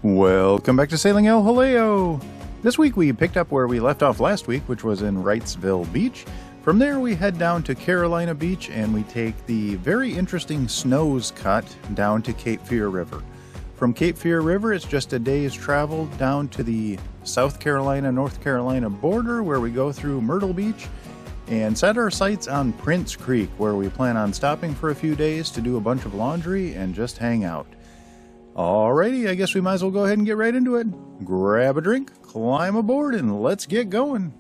Welcome back to Sailing El Jaleo! This week we picked up where we left off last week, which was in Wrightsville Beach. From there we head down to Carolina Beach and we take the very interesting Snows Cut down to Cape Fear River. From Cape Fear River it's just a day's travel down to the South Carolina-North Carolina border, where we go through Myrtle Beach and set our sights on Prince Creek, where we plan on stopping for a few days to do a bunch of laundry and just hang out. Alrighty, I guess we might as well go ahead and get right into it. Grab a drink, climb aboard, and let's get going.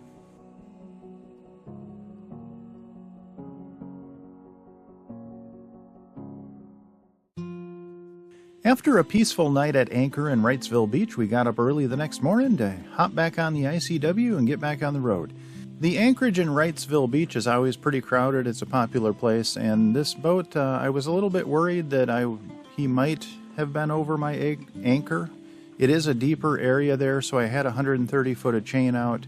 After a peaceful night at anchor in Wrightsville Beach, we got up early the next morning to hop back on the ICW and get back on the road. The anchorage in Wrightsville Beach is always pretty crowded. It's a popular place, and this boat, I was a little bit worried that he might have been over my anchor. It is a deeper area there, so I had 130 foot of chain out,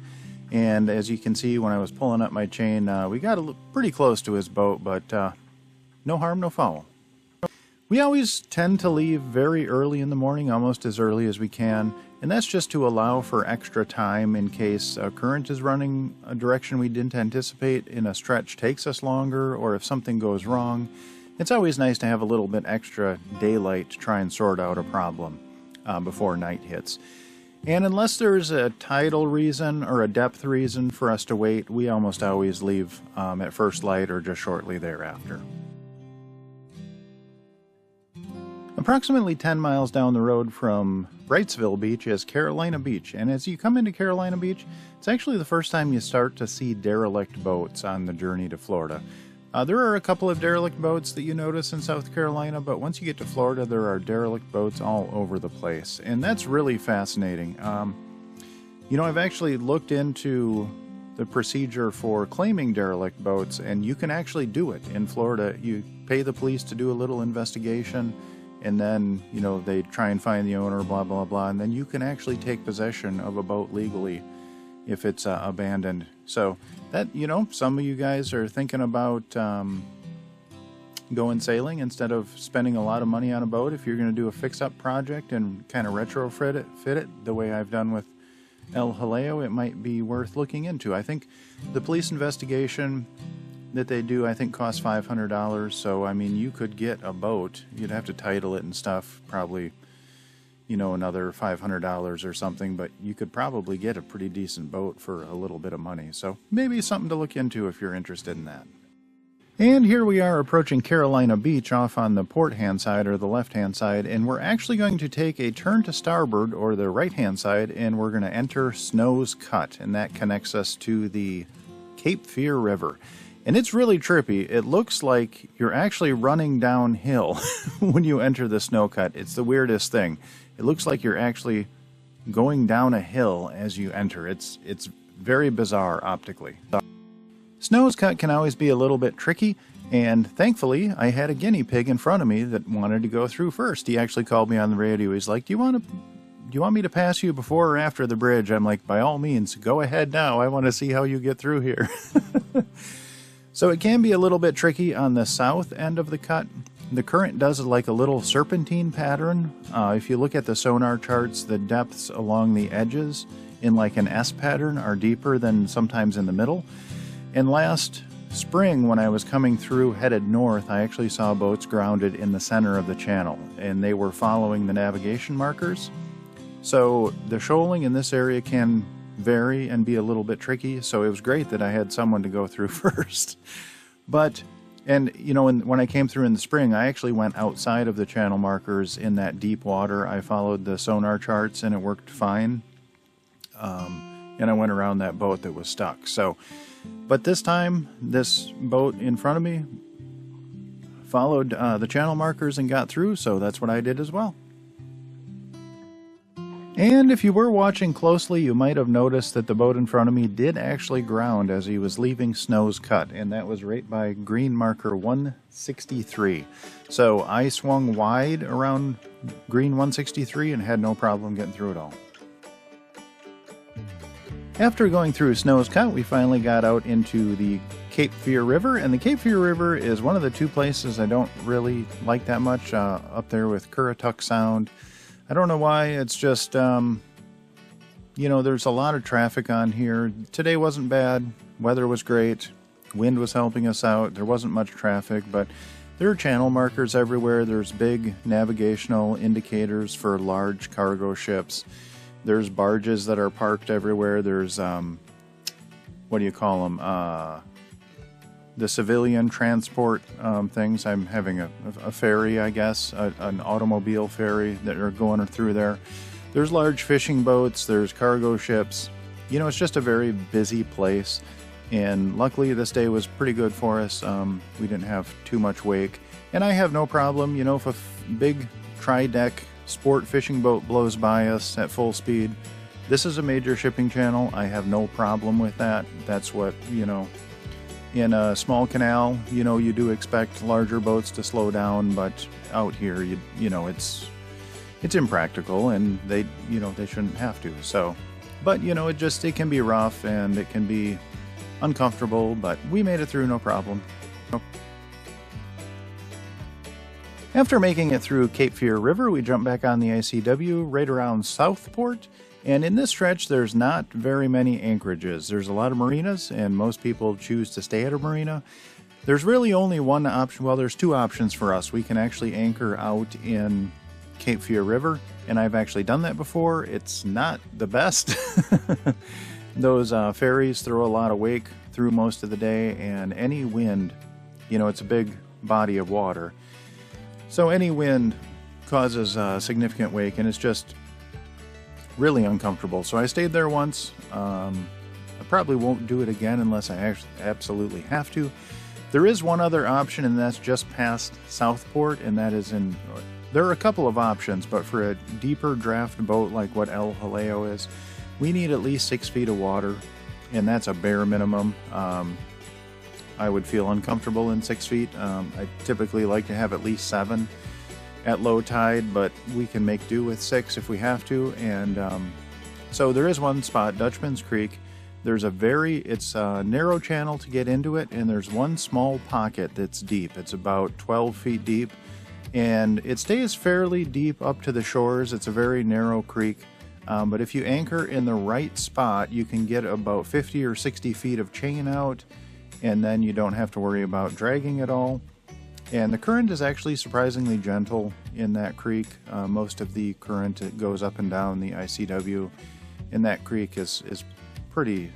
and as you can see when I was pulling up my chain, we got pretty close to his boat, but no harm, no foul. We always tend to leave very early in the morning, almost as early as we can, and that's just to allow for extra time in case a current is running a direction we didn't anticipate and a stretch takes us longer, or if something goes wrong. It's always nice to have a little bit extra daylight to try and sort out a problem before night hits. And unless there's a tidal reason or a depth reason for us to wait, we almost always leave at first light or just shortly thereafter. Approximately 10 miles down the road from Wrightsville Beach is Carolina Beach, and as you come into Carolina Beach, it's actually the first time you start to see derelict boats on the journey to Florida. There are a couple of derelict boats that you notice in South Carolina, but once you get to Florida, there are derelict boats all over the place, and that's really fascinating. I've actually looked into the procedure for claiming derelict boats, and you can actually do it in Florida. You pay the police to do a little investigation, and then, they try and find the owner, blah, blah, blah, and then you can actually take possession of a boat legally if it's abandoned. So that, some of you guys are thinking about going sailing instead of spending a lot of money on a boat. If you're going to do a fix-up project and kind of retrofit it the way I've done with El Jaleo, it might be worth looking into. I think the police investigation that they do, costs $500. So, you could get a boat. You'd have to title it and stuff, probably, another $500 or something, but you could probably get a pretty decent boat for a little bit of money. So maybe something to look into if you're interested in that. And here we are approaching Carolina Beach off on the port-hand side or the left-hand side, and we're actually going to take a turn to starboard or the right-hand side, and we're going to enter Snows Cut, and that connects us to the Cape Fear River. And it's really trippy. It looks like you're actually running downhill when you enter the snow cut. It's the weirdest thing. It looks like you're actually going down a hill as you enter. It's very bizarre optically. Snows Cut can always be a little bit tricky, and thankfully I had a guinea pig in front of me that wanted to go through first. He actually called me on the radio. He's like, do you want me to pass you before or after the bridge? I'm like, by all means, go ahead now. I want to see how you get through here. So it can be a little bit tricky on the south end of the cut. The current does like a little serpentine pattern. If you look at the sonar charts, the depths along the edges in like an S pattern are deeper than sometimes in the middle. And last spring when I was coming through headed north, I actually saw boats grounded in the center of the channel, and they were following the navigation markers. So the shoaling in this area can vary and be a little bit tricky, so it was great that I had someone to go through first. But, when I came through in the spring, I actually went outside of the channel markers in that deep water. I followed the sonar charts and it worked fine. And I went around that boat that was stuck. So, but this time, this boat in front of me followed the channel markers and got through, so that's what I did as well. And if you were watching closely, you might have noticed that the boat in front of me did actually ground as he was leaving Snows Cut, and that was right by green marker 163. So I swung wide around green 163 and had no problem getting through it all. After going through Snows Cut, we finally got out into the Cape Fear River, and the Cape Fear River is one of the two places I don't really like that much, up there with Currituck Sound. I don't know why. It's just, you know, there's a lot of traffic on here. Today wasn't bad. Weather was great. Wind was helping us out. There wasn't much traffic, but there are channel markers everywhere. There's big navigational indicators for large cargo ships. There's barges that are parked everywhere. There's, what do you call them? The civilian transport things. I'm having a ferry, I guess, an automobile ferry that are going through there. There's large fishing boats. There's cargo ships. You know, it's just a very busy place. And luckily this day was pretty good for us. We didn't have too much wake. And I have no problem, you know, if a big tri-deck sport fishing boat blows by us at full speed. This is a major shipping channel. I have no problem with that. That's what, you know, in a small canal, you know, you do expect larger boats to slow down, but out here, you know, it's impractical, and they, you know, they shouldn't have to. So, but you know, it can be rough and it can be uncomfortable, but we made it through no problem. After making it through Cape Fear River, we jump back on the ICW right around Southport. And in this stretch, there's not very many anchorages. There's a lot of marinas, and most people choose to stay at a marina. There's really only one option. Well, there's two options for us. We can actually anchor out in Cape Fear River, and I've actually done that before. It's not the best. Those ferries throw a lot of wake through most of the day, and any wind, you know, it's a big body of water. So any wind causes significant wake, and it's just really uncomfortable. So I stayed there once. I probably won't do it again unless I absolutely have to. There is one other option, and that's just past Southport, and that is in... There are a couple of options, but for a deeper draft boat like what El Jaleo is, we need at least 6 feet of water, and that's a bare minimum. I would feel uncomfortable in 6 feet. I typically like to have at least 7 at low tide, but we can make do with 6 if we have to. And so there is one spot, Dutchman's Creek. There's it's a narrow channel to get into it, and there's one small pocket that's deep. It's about 12 feet deep, and it stays fairly deep up to the shores. It's a very narrow creek, but if you anchor in the right spot, you can get about 50 or 60 feet of chain out, and then you don't have to worry about dragging at all. And the current is actually surprisingly gentle in that creek. Most of the current goes up and down the ICW, and that creek is pretty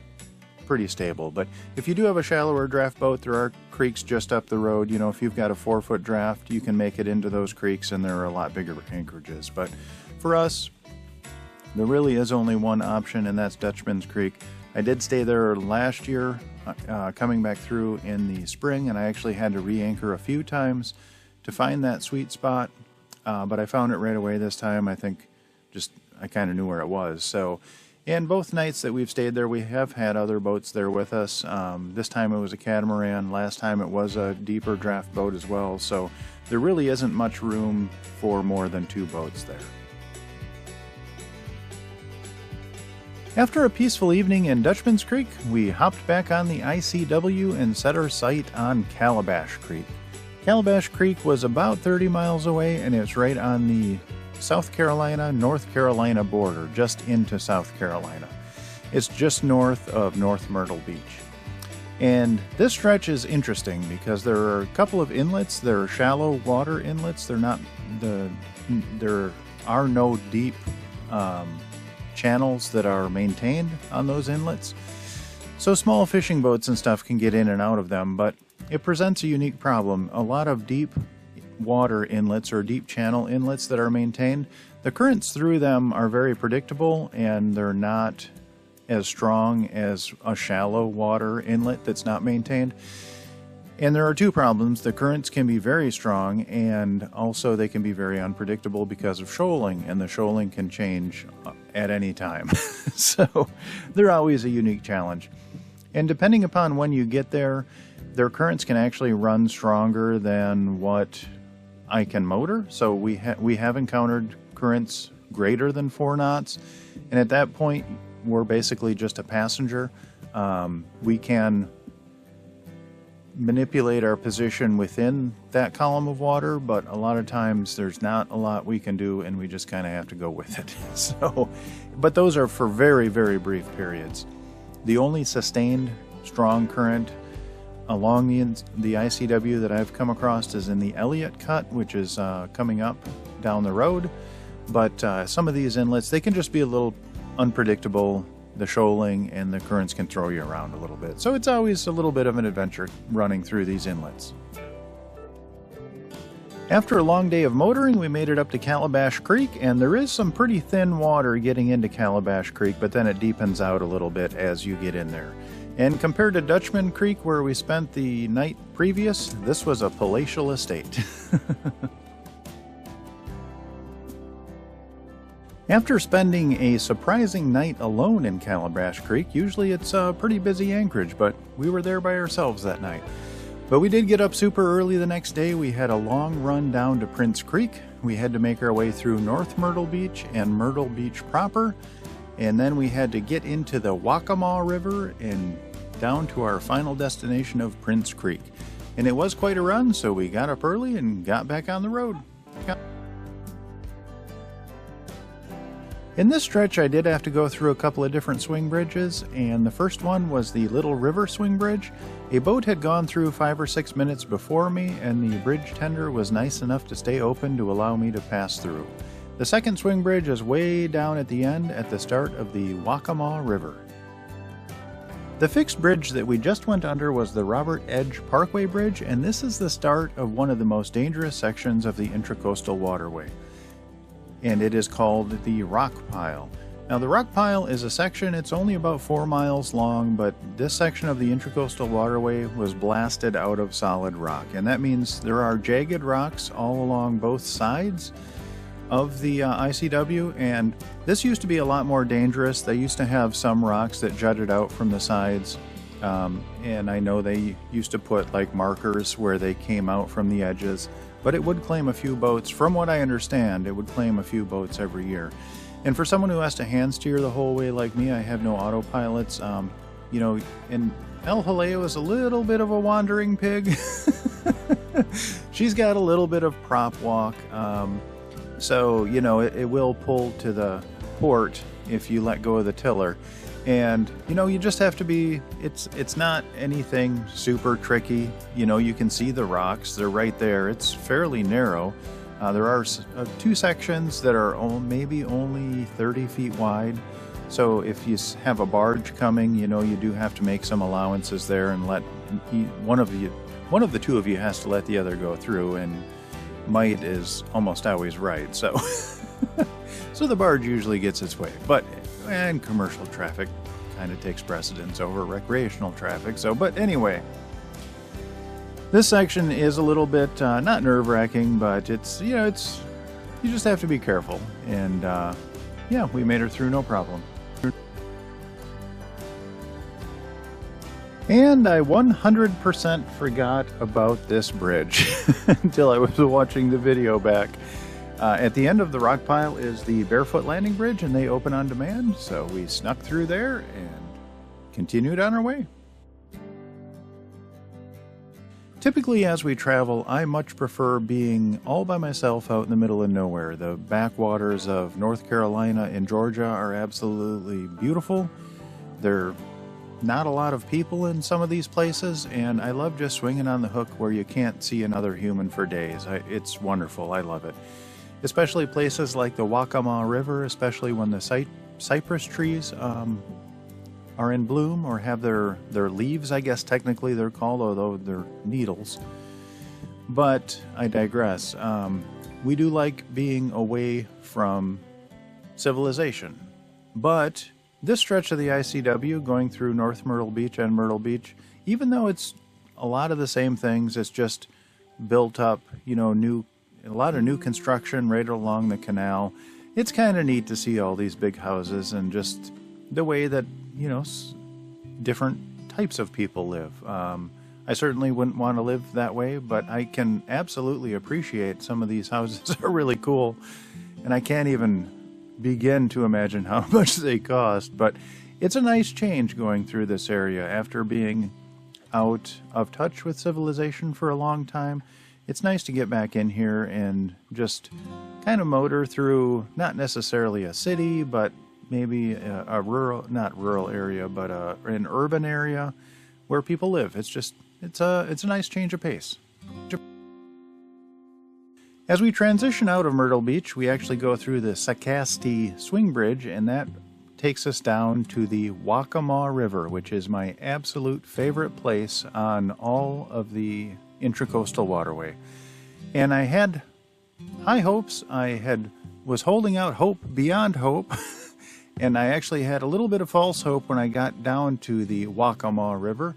stable. But if you do have a shallower draft boat, there are creeks just up the road. You know, if you've got a 4-foot draft, you can make it into those creeks, and there are a lot bigger anchorages. But for us, there really is only one option, and that's Dutchman's Creek. I did stay there last year, coming back through in the spring, and I actually had to re-anchor a few times to find that sweet spot, but I found it right away this time. I think I kind of knew where it was. So, and both nights that we've stayed there, we have had other boats there with us. This time it was a catamaran. Last time it was a deeper draft boat as well. So there really isn't much room for more than 2 boats there. After a peaceful evening in Dutchman's Creek, we hopped back on the ICW and set our sight on Calabash Creek. Calabash Creek was about 30 miles away, and it's right on the South Carolina-North Carolina border, just into South Carolina. It's just north of North Myrtle Beach. And this stretch is interesting because there are a couple of inlets. There are shallow water inlets. There are no deep channels that are maintained on those inlets. So small fishing boats and stuff can get in and out of them, but it presents a unique problem. A lot of deep water inlets or deep channel inlets that are maintained, the currents through them are very predictable, and they're not as strong as a shallow water inlet that's not maintained. And there are 2 problems. The currents can be very strong, and also they can be very unpredictable because of shoaling, and the shoaling can change at any time. So they're always a unique challenge. And depending upon when you get there, their currents can actually run stronger than what I can motor. So we have encountered currents greater than 4 knots, and at that point, we're basically just a passenger. We can manipulate our position within that column of water, but a lot of times there's not a lot we can do and we just kind of have to go with it. So, but those are for very, very brief periods. The only sustained strong current along the ICW that I've come across is in the Elliott Cut, which is coming up down the road. But some of these inlets, they can just be a little unpredictable. The shoaling and the currents can throw you around a little bit. So it's always a little bit of an adventure running through these inlets. After a long day of motoring, we made it up to Calabash Creek, and there is some pretty thin water getting into Calabash Creek, but then it deepens out a little bit as you get in there. And compared to Dutchman Creek, where we spent the night previous, this was a palatial estate. After spending a surprising night alone in Calabash Creek, usually it's a pretty busy anchorage, but we were there by ourselves that night. But we did get up super early the next day. We had a long run down to Prince Creek. We had to make our way through North Myrtle Beach and Myrtle Beach proper, and then we had to get into the Waccamaw River and down to our final destination of Prince Creek. And it was quite a run, so we got up early and got back on the road. In this stretch, I did have to go through a couple of different swing bridges, and the first one was the Little River Swing Bridge. A boat had gone through 5 or 6 minutes before me, and the bridge tender was nice enough to stay open to allow me to pass through. The second swing bridge is way down at the end at the start of the Waccamaw River. The fixed bridge that we just went under was the Robert Edge Parkway Bridge, and this is the start of one of the most dangerous sections of the Intracoastal Waterway. And it is called the Rock Pile. Now the Rock Pile is a section, it's only about 4 miles long, but this section of the Intracoastal Waterway was blasted out of solid rock. And that means there are jagged rocks all along both sides of the ICW, and this used to be a lot more dangerous. They used to have some rocks that jutted out from the sides, and I know they used to put like markers where they came out from the edges. But it would claim a few boats. From what I understand, it would claim a few boats every year. And for someone who has to hand steer the whole way like me, I have no autopilots. You know, and El Jaleo is a little bit of a wandering pig. She's got a little bit of prop walk. So, you know, it will pull to the port if you let go of the tiller. And, you know, you just have to be, it's not anything super tricky. You know, you can see the rocks. They're right there. It's fairly narrow. There are 2 sections that are maybe only 30 feet wide. So if you have a barge coming, you know, you do have to make some allowances there and let one of the 2 of you has to let the other go through, and might is almost always right. So, so the barge usually gets its way. And commercial traffic kind of takes precedence over recreational traffic. So, but anyway, this section is a little bit not nerve-wracking, but it's, you know, you just have to be careful. And yeah, we made her through no problem. And I 100% forgot about this bridge until I was watching the video back. At the end of the rock pile is the Barefoot Landing Bridge, and they open on demand, so we snuck through there and continued on our way. Typically as we travel, I much prefer being all by myself out in the middle of nowhere. The backwaters of North Carolina and Georgia are absolutely beautiful. There are not a lot of people in some of these places, and I love just swinging on the hook where you can't see another human for days. It's wonderful. I love it. Especially places like the Waccamaw River, especially when the cypress trees are in bloom or have their leaves, I guess technically they're called, although they're needles. But I digress. We do like being away from civilization. But this stretch of the ICW going through North Myrtle Beach and Myrtle Beach, even though it's a lot of the same things, it's just built up, you know, a lot of new construction right along the canal. It's kind of neat to see all these big houses and just the way that, you know, different types of people live. I certainly wouldn't want to live that way, but I can absolutely appreciate some of these houses are really cool, and I can't even begin to imagine how much they cost. But it's a nice change going through this area after being out of touch with civilization for a long time, it's nice to get back in here and just kind of motor through, not necessarily a city, but maybe a rural, not rural area, but an urban area where people live. It's a nice change of pace. As we transition out of Myrtle Beach, we actually go through the Sacasty Swing Bridge, and that takes us down to the Waccamaw River, which is my absolute favorite place on all of the Intracoastal Waterway. And I had high hopes. Was holding out hope beyond hope. And I actually had a little bit of false hope when I got down to the Waccamaw River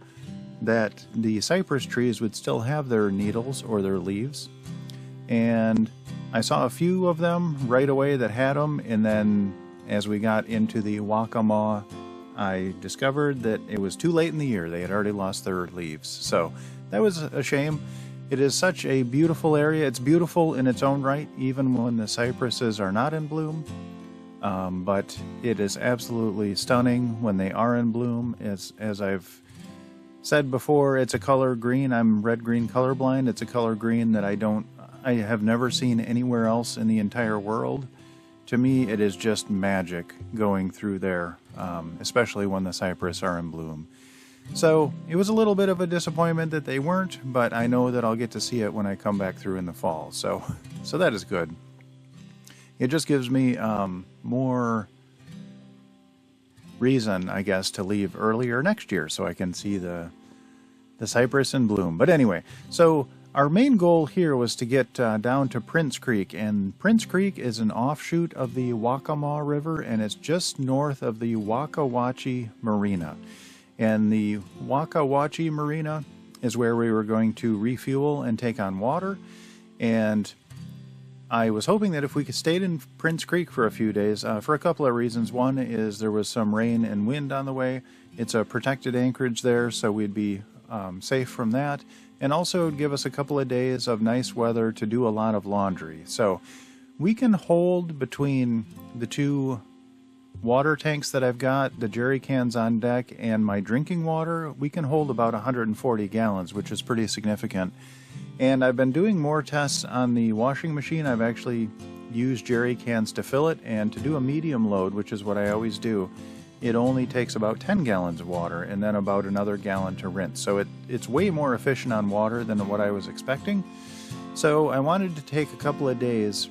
that the cypress trees would still have their needles or their leaves. And I saw a few of them right away that had them, and then as we got into the Waccamaw, I discovered that it was too late in the year. They had already lost their leaves. So that was a shame. It is such a beautiful area. It's beautiful in its own right, even when the cypresses are not in bloom. But it is absolutely stunning when they are in bloom. As I've said before, it's a color green. I'm red-green colorblind. It's a color green that I have never seen anywhere else in the entire world. To me, it is just magic going through there, especially when the cypress are in bloom. So it was a little bit of a disappointment that they weren't, but I know that I'll get to see it when I come back through in the fall. So that is good. It just gives me more reason, I guess, to leave earlier next year so I can see the cypress in bloom. But anyway, so our main goal here was to get down to Prince Creek, and Prince Creek is an offshoot of the Waccamaw River, and it's just north of the Waccamaw Marina. And the Waccamaw Marina is where we were going to refuel and take on water, and I was hoping that if we could stay in Prince Creek for a few days, for a couple of reasons. One is there was some rain and wind on the way. It's a protected anchorage there, so we'd be safe from that. And also give us a couple of days of nice weather to do a lot of laundry. So we can hold between the two water tanks that I've got, the jerry cans on deck, and my drinking water, we can hold about 140 gallons, which is pretty significant. And I've been doing more tests on the washing machine. I've actually used jerry cans to fill it, and to do a medium load, which is what I always do, it only takes about 10 gallons of water and then about another gallon to rinse. So it's way more efficient on water than what I was expecting. So I wanted to take a couple of days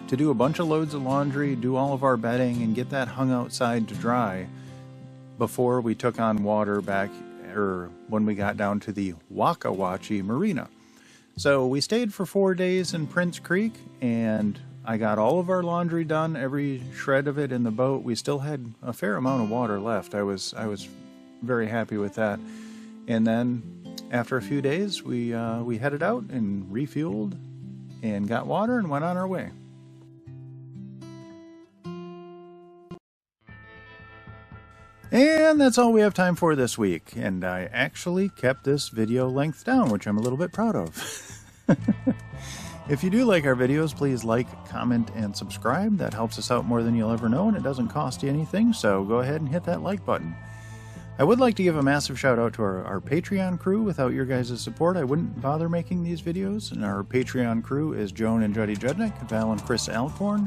to do a bunch of loads of laundry, do all of our bedding, and get that hung outside to dry before we took on water back, or when we got down to the Waccamaw Marina. So we stayed for 4 days in Prince Creek, and I got all of our laundry done, every shred of it in the boat. We still had a fair amount of water left. I was very happy with that. And then after a few days, we headed out and refueled and got water and went on our way. And that's all we have time for this week. And I actually kept this video length down, which I'm a little bit proud of. If you do like our videos, please like, comment, and subscribe. That helps us out more than you'll ever know, and it doesn't cost you anything, so go ahead and hit that like button. I would like to give a massive shout out to our Patreon crew. Without your guys' support, I wouldn't bother making these videos. And our Patreon crew is Joan and Juddy Judnick, Val and Chris Alcorn,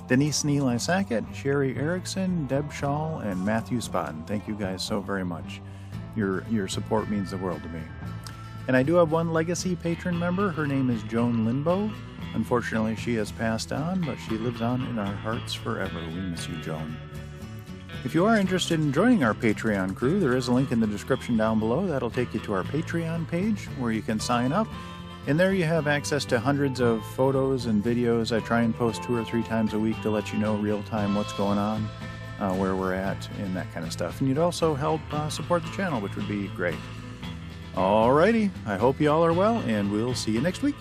Denise and Eli Sackett, Sherry Erickson, Deb Shaw, and Matthew Spotton. Thank you guys so very much. Your support means the world to me. And I do have one legacy patron member. Her name is Joan Linbo. Unfortunately, she has passed on, but she lives on in our hearts forever. We miss you, Joan. If you are interested in joining our Patreon crew, there is a link in the description down below. That'll take you to our Patreon page where you can sign up. And there you have access to hundreds of photos and videos. I try and post 2 or 3 times a week to let you know real time what's going on, where we're at, and that kind of stuff. And you'd also help support the channel, which would be great. Alrighty, I hope you all are well, and we'll see you next week.